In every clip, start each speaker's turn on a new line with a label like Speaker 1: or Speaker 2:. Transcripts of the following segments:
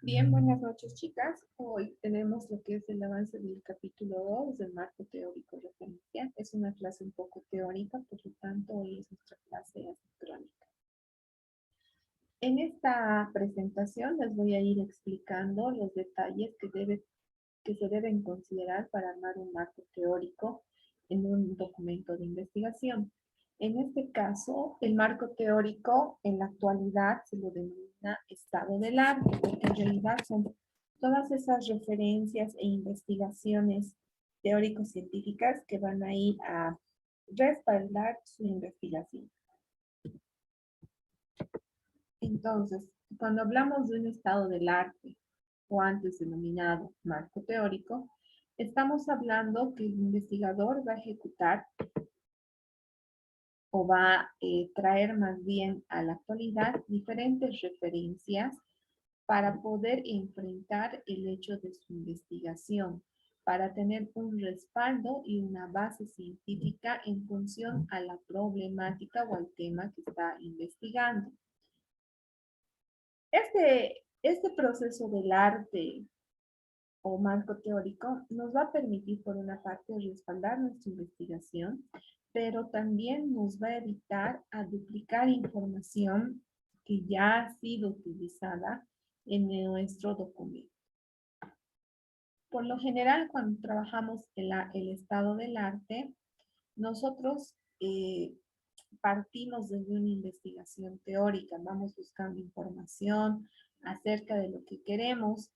Speaker 1: Bien, buenas noches, chicas. Hoy tenemos lo que es el avance del capítulo 2 del marco teórico referencial. Es una clase un poco teórica, por lo tanto, hoy es nuestra clase asincrónica. En esta presentación les voy a ir explicando los detalles que se deben considerar para armar un marco teórico en un documento de investigación. En este caso, el marco teórico en la actualidad se lo denomina estado del arte, porque en realidad son todas esas referencias e investigaciones teórico-científicas que van a ir a respaldar su investigación. Entonces, cuando hablamos de un estado del arte, o antes denominado marco teórico, estamos hablando que el investigador va a ejecutar o va a traer más bien a la actualidad diferentes referencias para poder enfrentar el hecho de su investigación, para tener un respaldo y una base científica en función a la problemática o al tema que está investigando. Este proceso del arte o marco teórico nos va a permitir, por una parte, respaldar nuestra investigación, pero también nos va a evitar a duplicar información que ya ha sido utilizada en nuestro documento. Por lo general, cuando trabajamos el estado del arte, nosotros partimos desde una investigación teórica, vamos buscando información acerca de lo que queremos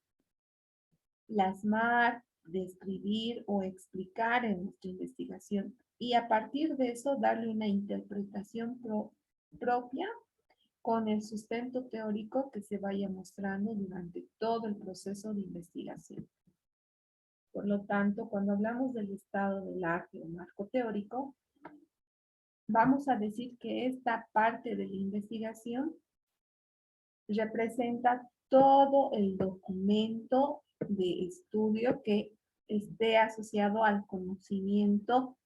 Speaker 1: plasmar, describir o explicar en nuestra investigación y a partir de eso darle una interpretación propia con el sustento teórico que se vaya mostrando durante todo el proceso de investigación. Por lo tanto, cuando hablamos del estado del arte o marco teórico, vamos a decir que esta parte de la investigación representa todo el documento de estudio que esté asociado al conocimiento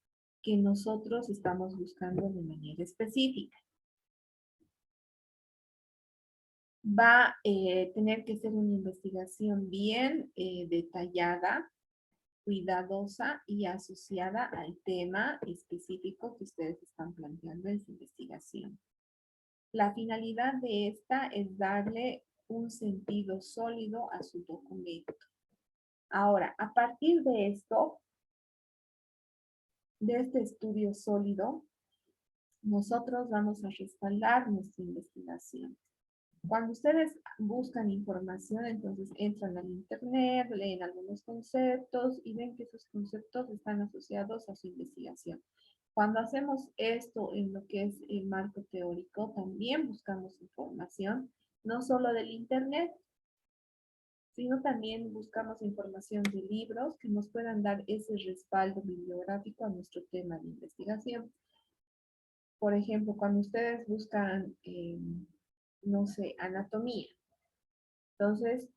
Speaker 1: que nosotros estamos buscando de manera específica. Va a tener que ser una investigación bien detallada, cuidadosa y asociada al tema específico que ustedes están planteando en su investigación. La finalidad de esta es darle un sentido sólido a su documento. Ahora, a partir de esto, de este estudio sólido, nosotros vamos a respaldar nuestra investigación. Cuando ustedes buscan información, entonces entran al internet, leen algunos conceptos y ven que esos conceptos están asociados a su investigación. Cuando hacemos esto en lo que es el marco teórico, también buscamos información, no solo del internet, sino también buscamos información de libros que nos puedan dar ese respaldo bibliográfico a nuestro tema de investigación. Por ejemplo, cuando ustedes buscan, no sé, anatomía, entonces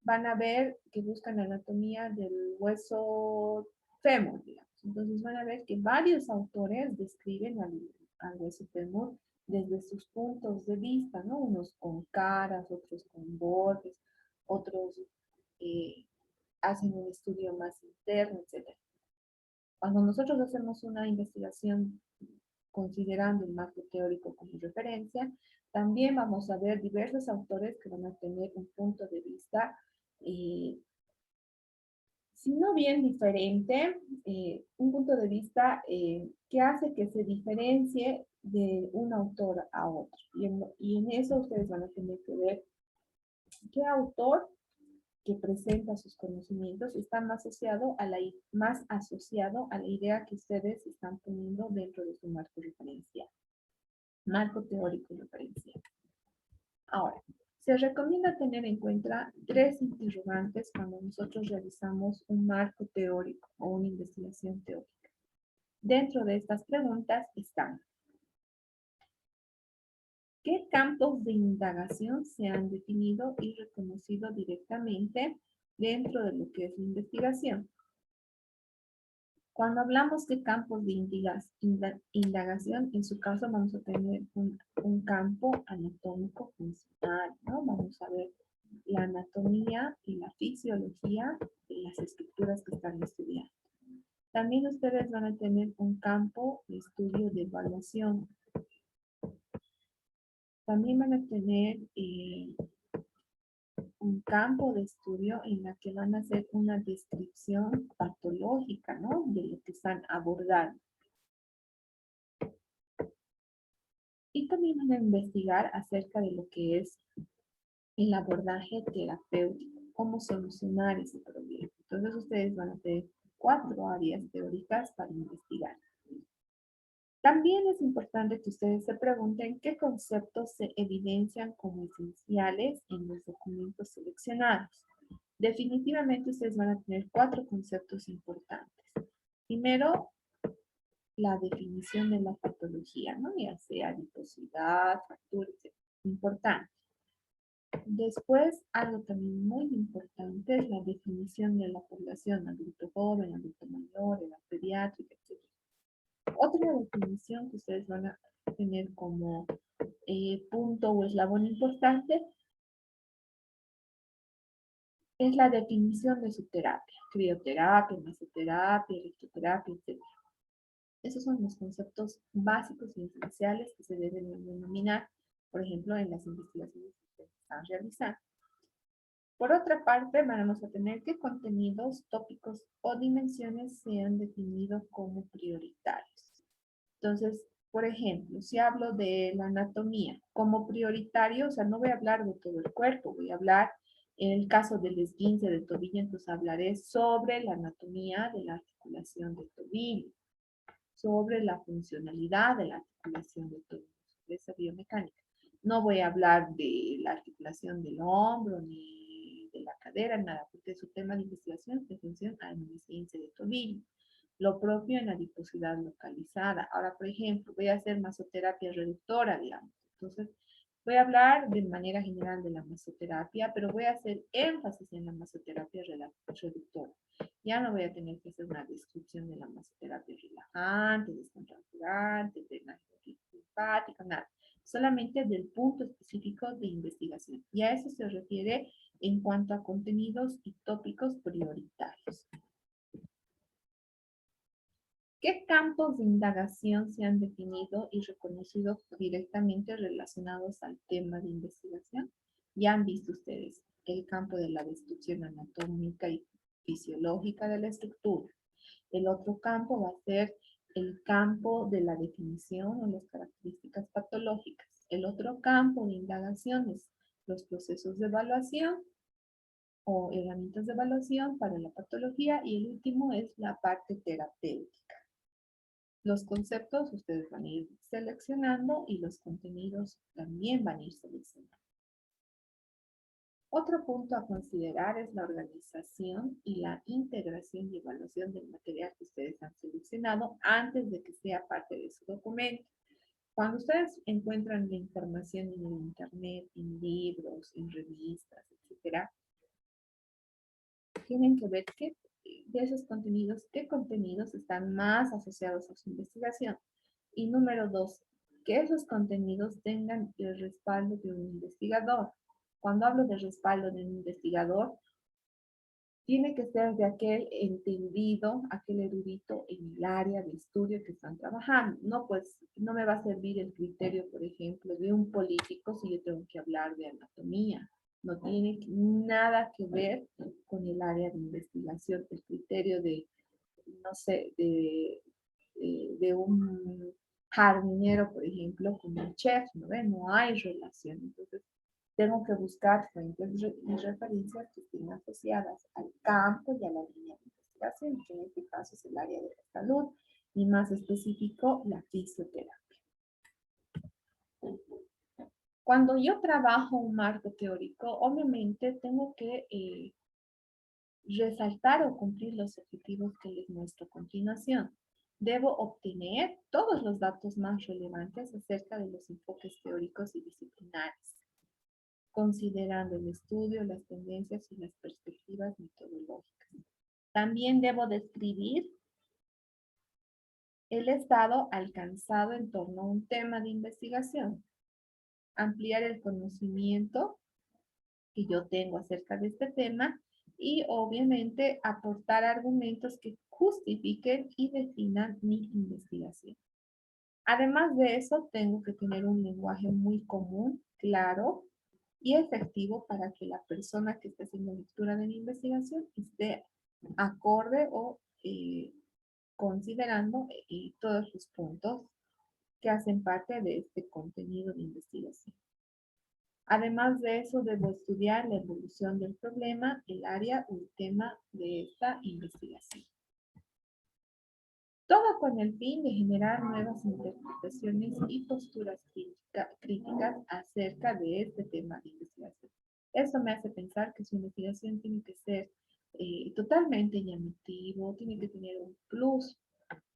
Speaker 1: van a ver que buscan anatomía del hueso fémur, digamos. Entonces van a ver que varios autores describen al hueso fémur desde sus puntos de vista, ¿no? Unos con caras, otros con bordes, otros hacen un estudio más interno, etc. Cuando nosotros hacemos una investigación considerando el marco teórico como referencia, también vamos a ver diversos autores que van a tener un punto de vista, si no bien diferente, un punto de vista que hace que se diferencie de un autor a otro. Y en eso ustedes van a tener que ver qué autor que presenta sus conocimientos está más asociado a la idea que ustedes están poniendo dentro de su marco referencial, marco teórico referencial. Ahora, se recomienda tener en cuenta 3 interrogantes cuando nosotros realizamos un marco teórico o una investigación teórica. Dentro de estas preguntas están: ¿qué campos de indagación se han definido y reconocido directamente dentro de lo que es la investigación? Cuando hablamos de campos de indagación, en su caso vamos a tener un campo anatómico funcional, ¿no? Vamos a ver la anatomía y la fisiología de las estructuras que están estudiando. También ustedes van a tener un campo de estudio de evaluación. También van a tener un campo de estudio en la que van a hacer una descripción patológica, ¿no? De lo que están abordando. Y también van a investigar acerca de lo que es el abordaje terapéutico, cómo solucionar ese problema. Entonces ustedes van a tener 4 áreas teóricas para investigar. También es importante que ustedes se pregunten qué conceptos se evidencian como esenciales en los documentos seleccionados. Definitivamente ustedes van a tener 4 conceptos importantes. Primero, la definición de la patología, ¿no? Ya sea adiposidad, fractura, etc. Importante. Después, algo también muy importante es la definición de la población, adulto joven, adulto mayor, edad pediátrica, etc. Otra definición que ustedes van a tener como punto o eslabón importante es la definición de su terapia, crioterapia, masoterapia, electroterapia, etc. Esos son los conceptos básicos y esenciales que se deben denominar, por ejemplo, en las investigaciones que se están realizando. Por otra parte, vamos a tener qué contenidos, tópicos o dimensiones se han definido como prioritarios. Entonces, por ejemplo, si hablo de la anatomía como prioritario, o sea, no voy a hablar de todo el cuerpo, voy a hablar, en el caso del esguince de tobillo, entonces hablaré sobre la anatomía de la articulación del tobillo, sobre la funcionalidad de la articulación del tobillo, sobre esa biomecánica. No voy a hablar de la articulación del hombro ni de la cadera, nada, porque su tema de investigación es atención al esguince de tobillo. Lo propio en adiposidad localizada. Ahora, por ejemplo, voy a hacer masoterapia reductora, digamos. Entonces, voy a hablar de manera general de la masoterapia, pero voy a hacer énfasis en la masoterapia reductora. Ya no voy a tener que hacer una descripción de la masoterapia relajante, descontracturante, drenaje linfático, nada. Solamente del punto específico de investigación. Y a eso se refiere en cuanto a contenidos y tópicos prioritarios. ¿Qué campos de indagación se han definido y reconocido directamente relacionados al tema de investigación? Ya han visto ustedes el campo de la descripción anatómica y fisiológica de la estructura. El otro campo va a ser el campo de la definición o las características patológicas. El otro campo de indagación es los procesos de evaluación o herramientas de evaluación para la patología, y el último es la parte terapéutica. Los conceptos ustedes van a ir seleccionando y los contenidos también van a ir seleccionando. Otro punto a considerar es la organización y la integración y evaluación del material que ustedes han seleccionado antes de que sea parte de su documento. Cuando ustedes encuentran la información en el internet, en libros, en revistas, etc., tienen que ver qué de esos contenidos, qué contenidos están más asociados a su investigación. Y número 2, que esos contenidos tengan el respaldo de un investigador. Cuando hablo de respaldo de un investigador, tiene que ser de aquel entendido, aquel erudito en el área de estudio que están trabajando. No, pues, no me va a servir el criterio, por ejemplo, de un político si yo tengo que hablar de anatomía. No tiene nada que ver con el área de investigación. El criterio de, no sé, de un jardinero, por ejemplo, como un chef, ¿no? No hay relación. Entonces, tengo que buscar fuentes y referencias que estén asociadas al campo y a la línea de investigación, que en este caso es el área de la salud, y más específico, la fisioterapia. Cuando yo trabajo un marco teórico, obviamente tengo que resaltar o cumplir los objetivos que les muestro a continuación. Debo obtener todos los datos más relevantes acerca de los enfoques teóricos y disciplinares, considerando el estudio, las tendencias y las perspectivas metodológicas. También debo describir el estado alcanzado en torno a un tema de investigación, ampliar el conocimiento que yo tengo acerca de este tema y obviamente aportar argumentos que justifiquen y definan mi investigación. Además de eso, tengo que tener un lenguaje muy común, claro y efectivo para que la persona que esté haciendo lectura de mi investigación esté acorde o considerando todos los puntos que hacen parte de este contenido de investigación. Además de eso, debo estudiar la evolución del problema, el área o el tema de esta investigación. Todo con el fin de generar nuevas interpretaciones y posturas críticas acerca de este tema de investigación. Eso me hace pensar que su investigación tiene que ser totalmente llamativo, tiene que tener un plus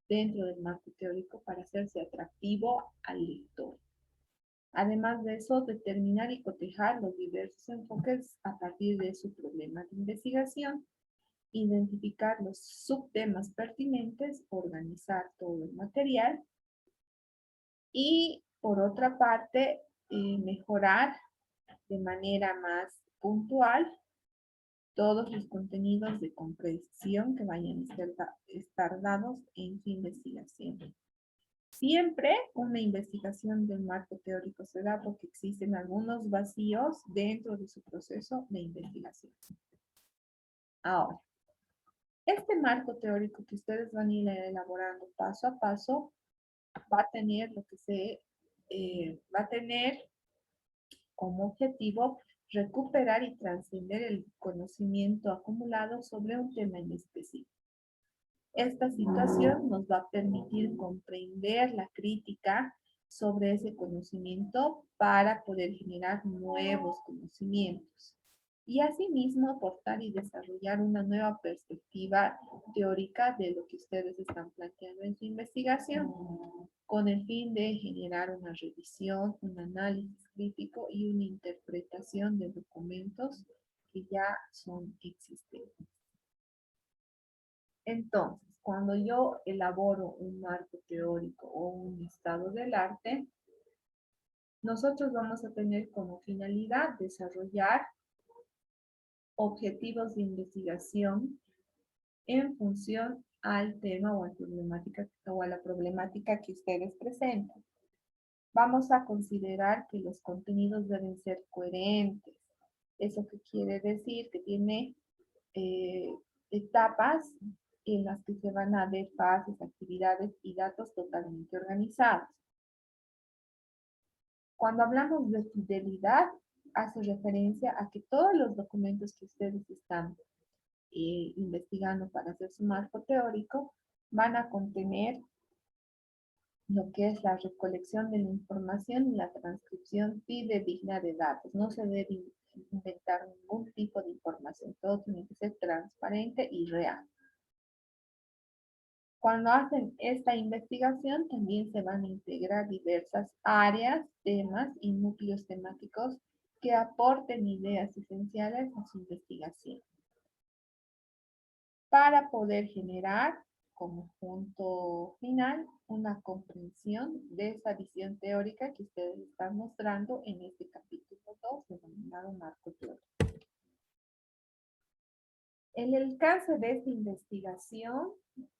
Speaker 1: dentro del marco teórico para hacerse atractivo al lector. Además de eso, determinar y cotejar los diversos enfoques a partir de su problema de investigación, identificar los subtemas pertinentes, organizar todo el material y, por otra parte, mejorar de manera más puntual todos los contenidos de comprensión que vayan a estar dados en su investigación. Siempre una investigación del marco teórico se da porque existen algunos vacíos dentro de su proceso de investigación. Ahora, este marco teórico que ustedes van a ir elaborando paso a paso va a tener va a tener como objetivo recuperar y trascender el conocimiento acumulado sobre un tema en específico. Esta situación nos va a permitir comprender la crítica sobre ese conocimiento para poder generar nuevos conocimientos y asimismo aportar y desarrollar una nueva perspectiva teórica de lo que ustedes están planteando en su investigación, con el fin de generar una revisión, un análisis crítico y una interpretación de documentos que ya son existentes. Entonces, cuando yo elaboro un marco teórico o un estado del arte, nosotros vamos a tener como finalidad desarrollar objetivos de investigación en función al tema o a la problemática que ustedes presentan. Vamos a considerar que los contenidos deben ser coherentes. ¿Eso qué quiere decir? Que tiene etapas en las que se van a ver fases, actividades y datos totalmente organizados. Cuando hablamos de fidelidad, hace referencia a que todos los documentos que ustedes están investigando para hacer su marco teórico van a contener lo que es la recolección de la información y la transcripción fidedigna de datos. No se debe inventar ningún tipo de información, todo tiene que ser transparente y real. Cuando hacen esta investigación, también se van a integrar diversas áreas, temas y núcleos temáticos que aporten ideas esenciales a su investigación, para poder generar como punto final una comprensión de esa visión teórica que ustedes están mostrando en este capítulo 2, denominado marco teórico. El alcance de esta investigación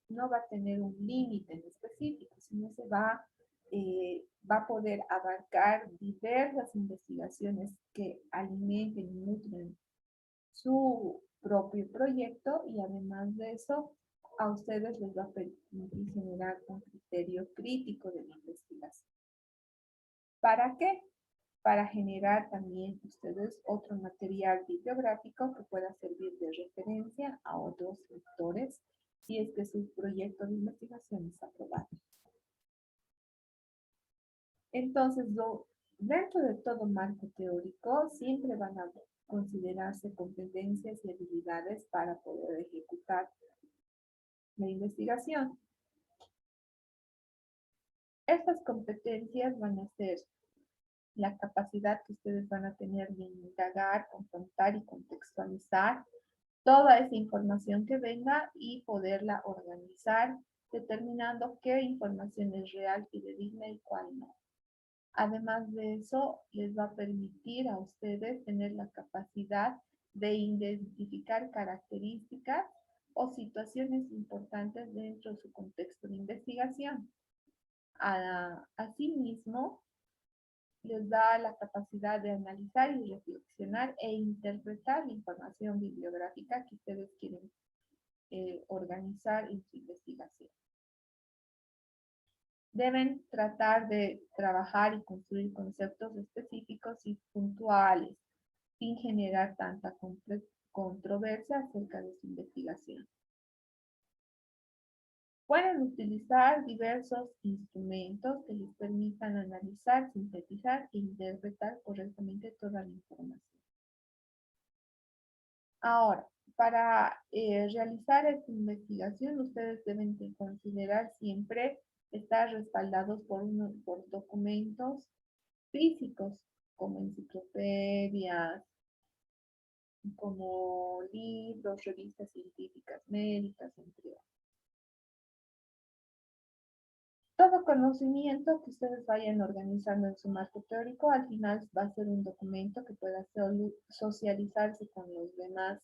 Speaker 1: no va a tener un límite en específico, sino va a poder abarcar diversas investigaciones que alimenten y nutren su propio proyecto y además de eso, a ustedes les va a permitir generar un criterio crítico de la investigación. ¿Para qué? Para generar también ustedes otro material bibliográfico que pueda servir de referencia a otros lectores si es que su proyecto de investigación es aprobado. Entonces, dentro de todo marco teórico, siempre van a considerarse competencias y habilidades para poder ejecutar la investigación. Estas competencias van a ser la capacidad que ustedes van a tener de indagar, confrontar y contextualizar toda esa información que venga y poderla organizar, determinando qué información es real, fidedigna y cuál no. Además de eso, les va a permitir a ustedes tener la capacidad de identificar características o situaciones importantes dentro de su contexto de investigación. Asimismo, les da la capacidad de analizar y reflexionar e interpretar la información bibliográfica que ustedes quieren organizar en su investigación. Deben tratar de trabajar y construir conceptos específicos y puntuales, sin generar tanta controversia acerca de su investigación. Pueden utilizar diversos instrumentos que les permitan analizar, sintetizar e interpretar correctamente toda la información. Ahora, para realizar esta investigación, ustedes deben de considerar siempre estar respaldados por documentos físicos, como enciclopedias, como libros, revistas científicas, médicas, entre otros. Todo conocimiento que ustedes vayan organizando en su marco teórico, al final va a ser un documento que pueda socializarse con los demás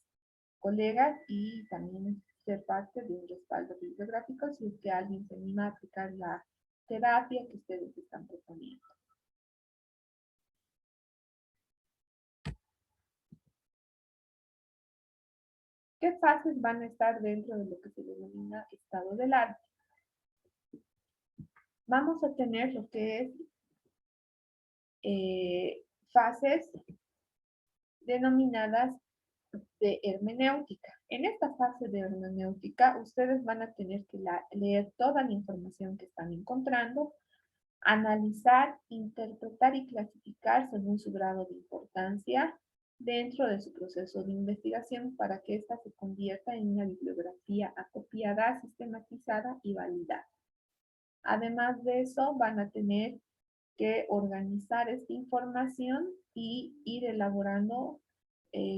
Speaker 1: colegas y también ser parte de un respaldo bibliográfico si es que alguien se anima a aplicar la terapia que ustedes están proponiendo. ¿Qué fases van a estar dentro de lo que se denomina estado del arte? Vamos a tener lo que es fases denominadas de hermenéutica. En esta fase de hermenéutica, ustedes van a tener que leer toda la información que están encontrando, analizar, interpretar y clasificar según su grado de importancia dentro de su proceso de investigación para que ésta se convierta en una bibliografía acopiada, sistematizada y validada. Además de eso, van a tener que organizar esta información y ir elaborando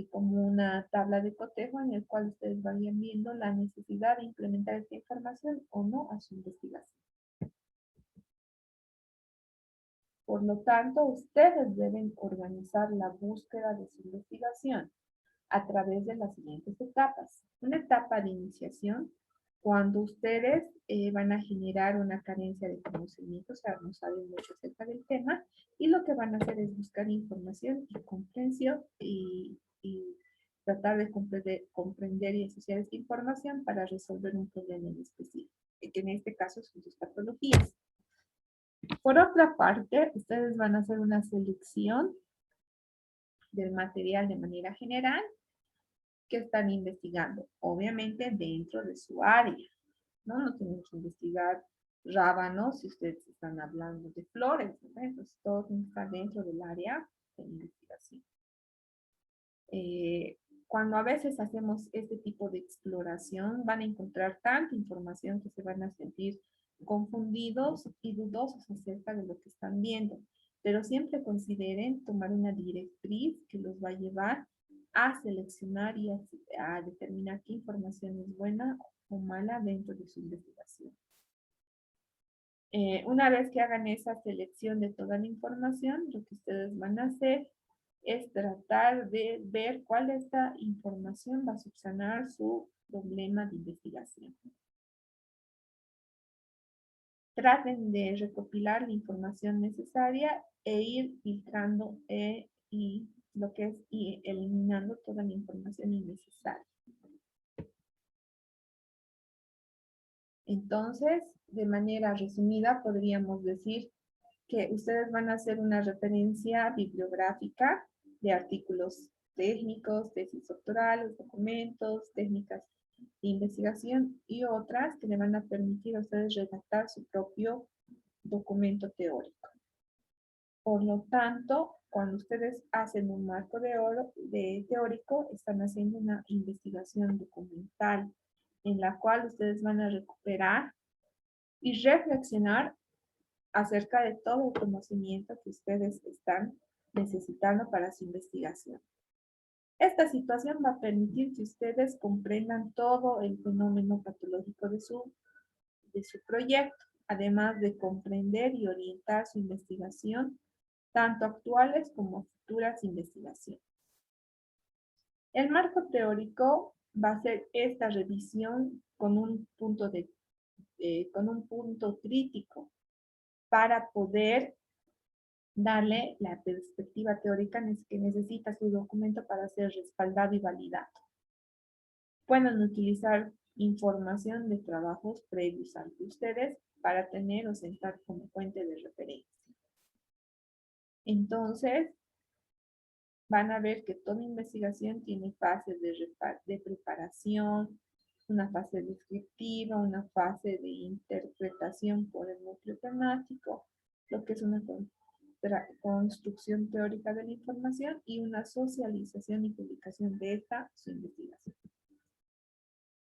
Speaker 1: como una tabla de cotejo en el cual ustedes vayan viendo la necesidad de implementar esta información o no a su investigación. Por lo tanto, ustedes deben organizar la búsqueda de su investigación a través de las siguientes etapas. Una etapa de iniciación, cuando ustedes van a generar una carencia de conocimiento, o sea, no saben mucho acerca del tema, y lo que van a hacer es buscar información y comprensión y tratar de comprender y asociar esta información para resolver un problema en específico, que en este caso son sus patologías. Por otra parte, ustedes van a hacer una selección del material de manera general que están investigando, obviamente dentro de su área, ¿no? No tienen que investigar rábanos si ustedes están hablando de flores, ¿no? Entonces todo tiene que estar dentro del área de investigación. Cuando a veces hacemos este tipo de exploración, van a encontrar tanta información que se van a sentir confundidos y dudosos acerca de lo que están viendo. Pero siempre consideren tomar una directriz que los va a llevar a seleccionar y a determinar qué información es buena o mala dentro de su investigación. Una vez que hagan esa selección de toda la información, lo que ustedes van a hacer es tratar de ver cuál de esta información va a subsanar su problema de investigación. Traten de recopilar la información necesaria e ir filtrando y eliminando toda la información innecesaria. Entonces, de manera resumida, podríamos decir que ustedes van a hacer una referencia bibliográfica de artículos técnicos, tesis doctorales, documentos, técnicas de investigación y otras que le van a permitir a ustedes redactar su propio documento teórico. Por lo tanto, cuando ustedes hacen un marco teórico, están haciendo una investigación documental en la cual ustedes van a recuperar y reflexionar acerca de todo el conocimiento que ustedes están necesitando para su investigación. Esta situación va a permitir que ustedes comprendan todo el fenómeno patológico de su proyecto. además de comprender y orientar su investigación, tanto actuales como futuras investigaciones. El marco teórico va a ser esta revisión con un punto crítico para poder darle la perspectiva teórica que necesita su documento para ser respaldado y validado. Pueden utilizar información de trabajos previos ante ustedes para tener o sentar como fuente de referencia. Entonces, van a ver que toda investigación tiene fases de preparación, una fase descriptiva, una fase de interpretación por el núcleo temático, lo que es una construcción teórica de la información y una socialización y publicación de esta su investigación.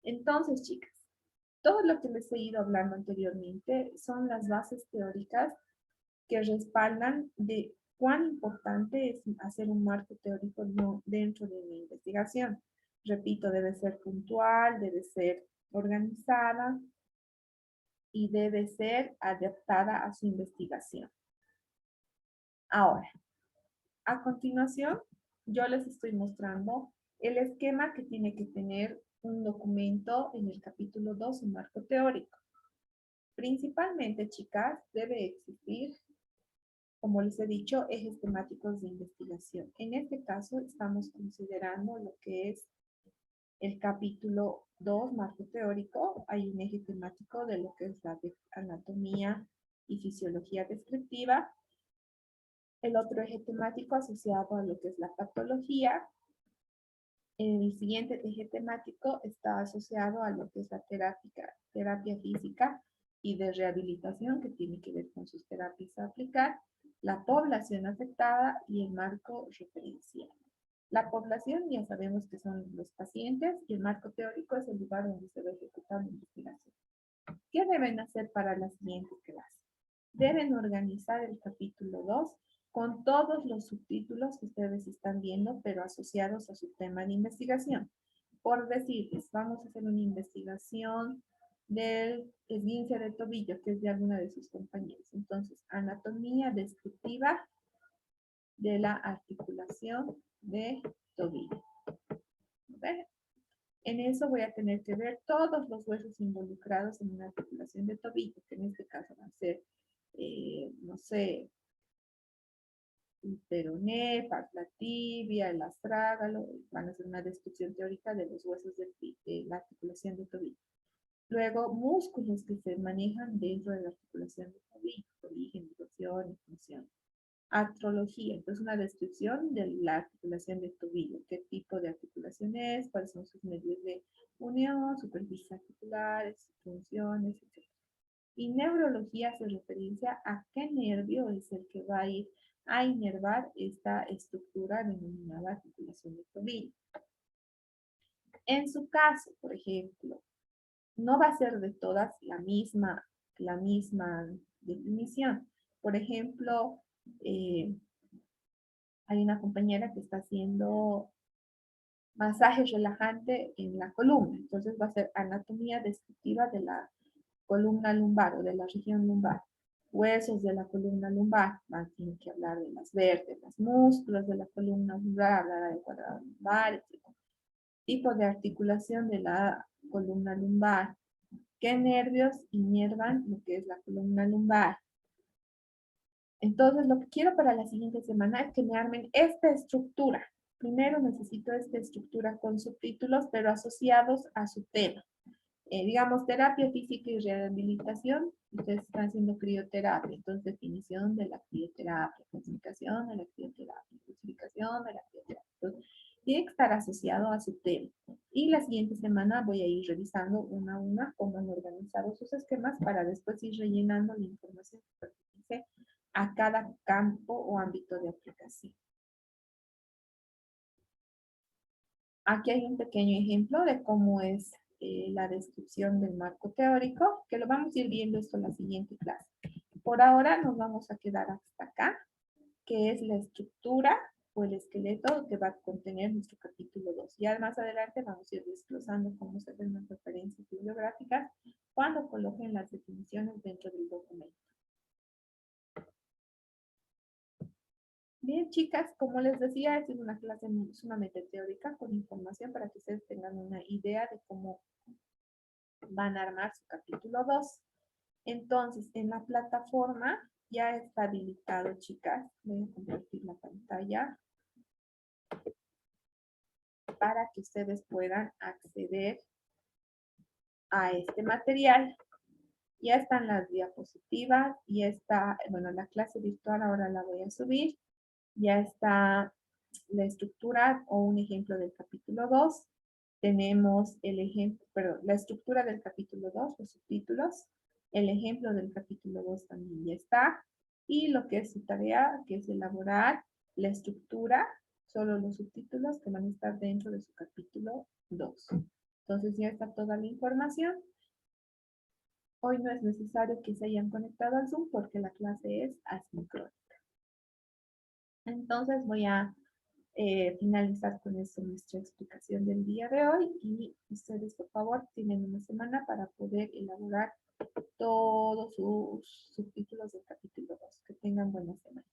Speaker 1: Entonces, chicas, todo lo que les he ido hablando anteriormente son las bases teóricas que respaldan de cuán importante es hacer un marco teórico dentro de una investigación. Repito, debe ser puntual, debe ser organizada y debe ser adaptada a su investigación. Ahora, a continuación, yo les estoy mostrando el esquema que tiene que tener un documento en el capítulo 2, un marco teórico. Principalmente, chicas, debe existir, como les he dicho, ejes temáticos de investigación. En este caso, estamos considerando lo que es el capítulo 2, marco teórico. Hay un eje temático de lo que es la anatomía y fisiología descriptiva. El otro eje temático asociado a lo que es la patología. El siguiente eje temático está asociado a lo que es la terapia física y de rehabilitación, que tiene que ver con sus terapias a aplicar, la población afectada y el marco referencial. La población ya sabemos que son los pacientes y el marco teórico es el lugar donde se va a ejecutar la investigación. ¿Qué deben hacer para la siguiente clase? Deben organizar el capítulo 2 con todos los subtítulos que ustedes están viendo, pero asociados a su tema de investigación. Por decirles, vamos a hacer una investigación del esguince de tobillo, que es de alguna de sus compañeros. Entonces, anatomía descriptiva de la articulación de tobillo. ¿Ve? En eso voy a tener que ver todos los huesos involucrados en una articulación de tobillo, que en este caso van a ser, no sé, el peroné, la tibia, el astrágalo, van a hacer una descripción teórica de los huesos de la articulación de tobillo. Luego, músculos que se manejan dentro de la articulación de tobillo, origen, torsión, función. Artrología, entonces una descripción de la articulación de tobillo, qué tipo de articulación es, cuáles son sus medios de unión, superficies articulares, funciones, etc. Y neurología hace referencia a qué nervio es el que va a ir a inervar esta estructura denominada articulación de tobillo. En su caso, por ejemplo, no va a ser de todas la misma definición. Por ejemplo, hay una compañera que está haciendo masaje relajante en la columna. Entonces va a ser anatomía descriptiva de la columna lumbar o de la región lumbar. Huesos de la columna lumbar. Tiene que hablar de las vértebras, músculos de la columna lumbar, hablar del cuadrado lumbar, etc. Tipo de articulación de la columna lumbar. ¿Qué nervios inervan lo que es la columna lumbar? Entonces, lo que quiero para la siguiente semana es que me armen esta estructura. Primero necesito esta estructura con subtítulos, pero asociados a su tema. Digamos, terapia física y rehabilitación. Ustedes están haciendo crioterapia. Entonces, definición de la crioterapia, clasificación de la crioterapia, clasificación de la crioterapia. Entonces, tiene que estar asociado a su tema. Y la siguiente semana voy a ir revisando una a una cómo han organizado sus esquemas para después ir rellenando la información que pertenece a cada campo o ámbito de aplicación. Aquí hay un pequeño ejemplo de cómo es la descripción del marco teórico, que lo vamos a ir viendo esto en la siguiente clase. Por ahora nos vamos a quedar hasta acá, que es la estructura o el esqueleto que va a contener nuestro capítulo 2. Ya más adelante vamos a ir desglosando cómo se hacen las referencias bibliográficas cuando coloquen las definiciones dentro del documento. Bien, chicas, como les decía, esta es una clase sumamente teórica con información para que ustedes tengan una idea de cómo van a armar su capítulo 2. Entonces, en la plataforma ya está habilitado, chicas. Voy a compartir la pantalla para que ustedes puedan acceder a este material. Ya están las diapositivas, ya está, bueno, la clase virtual ahora la voy a subir. Ya está la estructura o un ejemplo del capítulo 2. Tenemos el ejemplo, pero la estructura del capítulo 2, los subtítulos. El ejemplo del capítulo 2 también ya está. Y lo que es su tarea, que es elaborar la estructura, solo los subtítulos que van a estar dentro de su capítulo 2. Entonces ya está toda la información. Hoy no es necesario que se hayan conectado al Zoom porque la clase es asincrónica. Entonces voy a finalizar con esto nuestra explicación del día de hoy y ustedes por favor tienen una semana para poder elaborar todos sus subtítulos del capítulo 2. Que tengan buena semana.